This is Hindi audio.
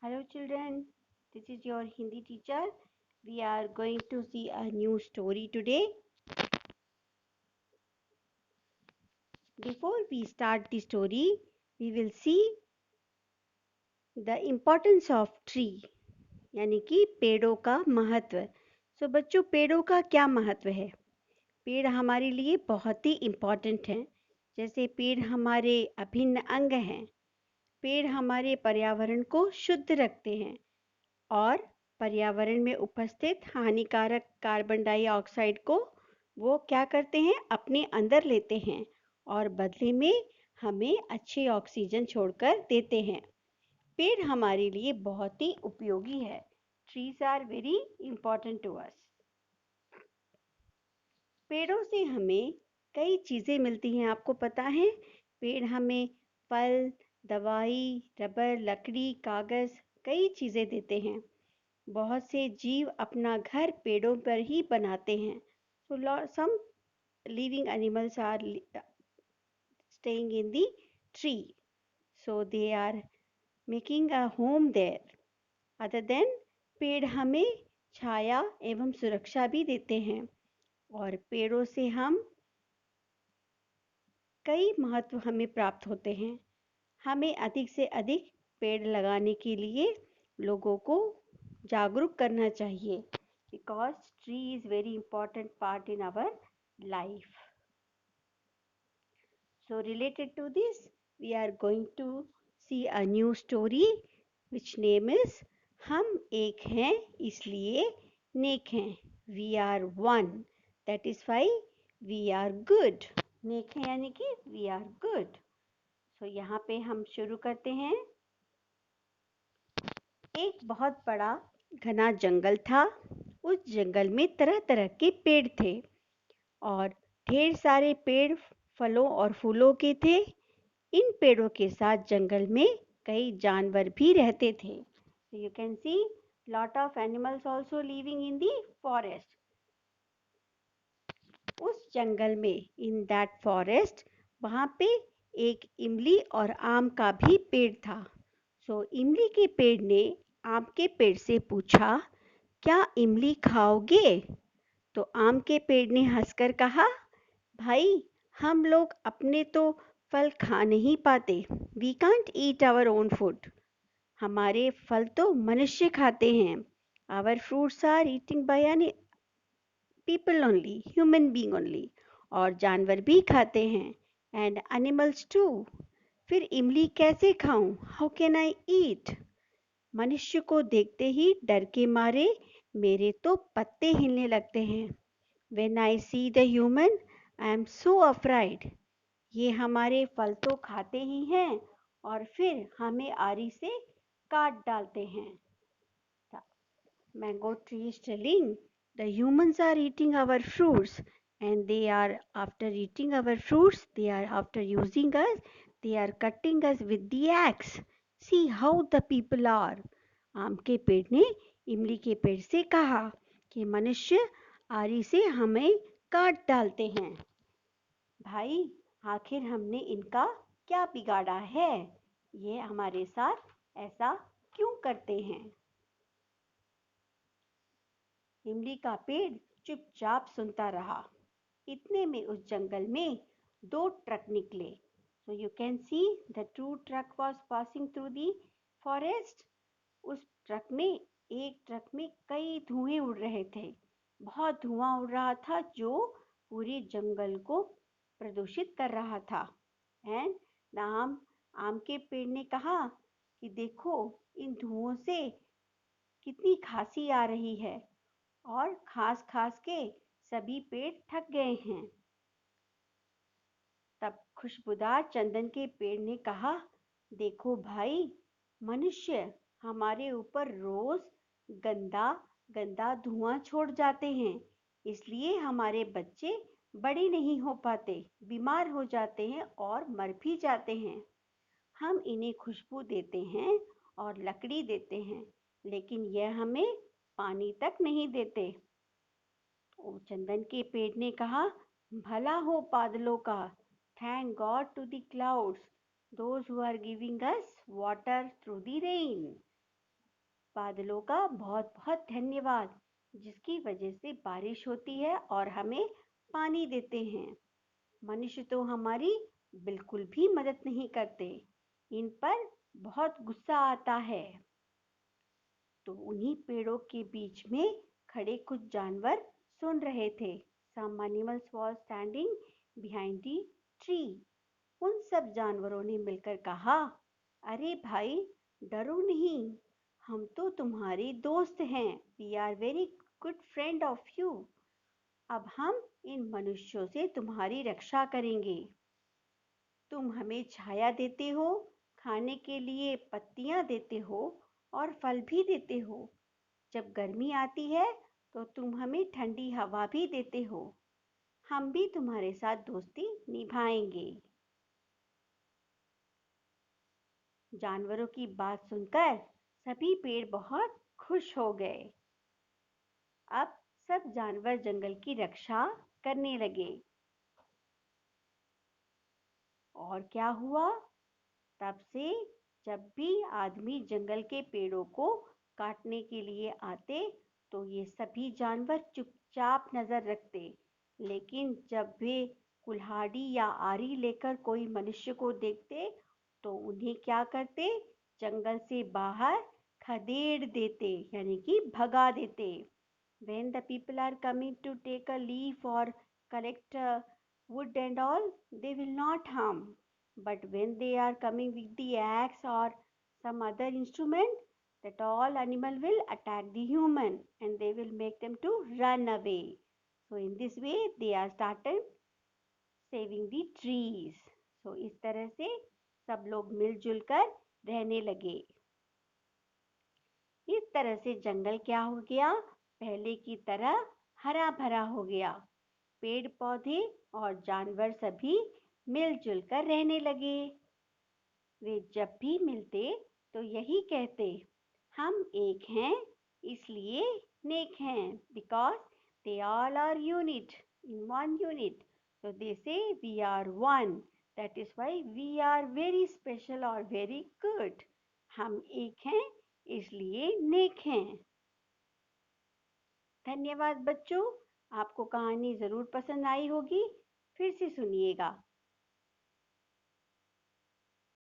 Hello children, this is your Hindi teacher. We are going to see a new story today. Before we start the story, we will see the importance of tree यानी कि पेड़ों का महत्व. बच्चों पेड़ों का क्या महत्व है? पेड़ हमारे लिए बहुत ही इम्पोर्टेंट हैं. जैसे पेड़ हमारे अभिन्न अंग हैं. पेड़ हमारे पर्यावरण को शुद्ध रखते हैं और पर्यावरण में उपस्थित हानिकारक कार्बन डाइऑक्साइड को वो क्या करते हैं अपने अंदर लेते हैं और बदले में हमें अच्छी ऑक्सीजन छोड़कर देते हैं. पेड़ हमारे लिए बहुत ही उपयोगी है. Trees are very important to us. पेड़ों से हमें कई चीज़ें मिलती हैं. आपको पता है पेड़ हमें फल, दवाई, रबर, लकड़ी, कागज़ कई चीज़ें देते हैं. बहुत से जीव अपना घर पेड़ों पर ही बनाते हैं. Some living animals are staying in the tree. So they are making a home there. Other than पेड़ हमें छाया एवं सुरक्षा भी देते हैं और पेड़ों से हम कई महत्व हमें प्राप्त होते हैं. हमें अधिक से अधिक पेड़ लगाने के लिए लोगों को जागरूक करना चाहिए because tree is very important part in our life. So related to this, we are going to see a new story which name is हम एक हैं इसलिए नेक हैं. We are one. That is why we are good. नेक हैं यानी कि we are good. So यहाँ पे हम शुरू करते हैं. एक बहुत बड़ा घना जंगल था. उस जंगल में तरह तरह के पेड़ थे और ढेर सारे पेड़ फलों और फूलों के थे. इन पेड़ों के साथ जंगल में कई जानवर भी रहते थे. So you can see lot of animals also living in the forest. उस जंगल में in that forest वहाँ पे एक इमली और आम का भी पेड़ था. So इमली के पेड़ ने आम के पेड़ से पूछा, क्या इमली खाओगे? तो आम के पेड़ ने हंसकर कहा, भाई हम लोग अपने तो फल खा नहीं पाते. We can't eat our own food. हमारे फल तो मनुष्य खाते हैं. Our fruits are eating by an people only, human being only. और जानवर भी खाते हैं एंड एनिमल्स टू. फिर इमली कैसे खाऊं? हाउ कैन आई ईट? मनुष्य को देखते ही डर के मारे मेरे तो पत्ते हिलने लगते हैं. When I see the human, I am so afraid. ये हमारे फल तो खाते ही हैं और फिर हमें आरी से काट डालते हैं. The mango tree is telling, the humans are eating our fruits and they are after eating our fruits, they are after using us, they are cutting us with the axe. See how the people are. आम के पेड़ ने इमली के पेड़ से कहा कि मनुष्य आरी से हमें काट डालते हैं. भाई आखिर हमने इनका क्या बिगाड़ा है? ये हमारे साथ ऐसा क्यों करते हैं? इमली का पेड़ चुपचाप सुनता रहा. इतने में उस जंगल में 2 ट्रक निकले. So you can see the 2 truck was passing through the forest. उस ट्रक में एक ट्रक में कई धुएं उड़ रहे थे. बहुत धुआं उड़ रहा था जो पूरे जंगल को प्रदूषित कर रहा था. एंड आम के पेड़ ने कहा कि देखो इन धुओं से कितनी खांसी आ रही है और खास खास के सभी पेड़ थक गए हैं. तब खुशबूदार चंदन के पेड़ ने कहा, देखो भाई मनुष्य हमारे ऊपर रोज गंदा गंदा धुआं छोड़ जाते हैं. इसलिए हमारे बच्चे बड़े नहीं हो पाते, बीमार हो जाते हैं और मर भी जाते हैं. हम इन्हें खुशबू देते हैं और लकड़ी देते हैं लेकिन यह हमें पानी तक नहीं देते. ओ चंदन के पेड़ ने कहा, भला हो बादलों का. Thank God to the clouds, those who are giving us water through the rain. बादलों का बहुत बहुत धन्यवाद जिसकी वजह से बारिश होती है और हमें पानी देते हैं। मनुष्य तो हमारी बिल्कुल भी मदद नहीं करते, इन पर बहुत गुस्सा आता है। तो उन्हीं पेड़ों के बीच में खड़े कुछ जानवर सुन रहे थे। Some animals was standing behind the tree. उन सब जानवरों ने मिलकर कहा, अरे भाई, डरो नहीं, हम तो तुम्हारे दोस्त हैं। We are very good friend of you. अब हम इन मनुष्यों से तुम्हारी रक्षा करेंगे। तुम हमें छाया देते हो, खाने के लिए पत्तियां देते हो और फल भी देते हो। जब गर्मी आती है तो तुम हमें ठंडी हवा भी देते हो। हम भी तुम्हारे साथ दोस्ती निभाएंगे। जानवरों की बात सुनकर सभी पेड़ बहुत खुश हो गए। अब सब जानवर जंगल की रक्षा करने लगे। और क्या हुआ? तब से जब भी आदमी जंगल के पेड़ों को काटने के लिए आते तो ये सभी जानवर चुपचाप नजर रखते। लेकिन जब वे कुल्हाड़ी या आरी लेकर कोई मनुष्य को देखते तो उन्हें क्या करते? जंगल से बाहर खदेड़ देते, यानी कि भगा देते। When the people are coming to take a leaf or collect wood and all, they will not harm. But when they are coming with the axe or some other instrument, that all animal will attack the human and they will make them to run away. So in this way, they are started saving the trees. So इस तरह से सब लोग मिलजुल कर रहने लगे। इस तरह से जंगल क्या हो गया? पहले की तरह हरा भरा हो गया। पेड़ पौधे और जानवर सभी मिलजुल कर रहने लगे। वे जब भी मिलते तो यही कहते, हम एक हैं इसलिए नेक हैं, because they all are unit in one unit. So they say we are one. That is why we are very special or very good. हम एक हैं इसलिए नेक हैं। धन्यवाद बच्चों, आपको कहानी जरूर पसंद आई होगी। फिर से सुनिएगा।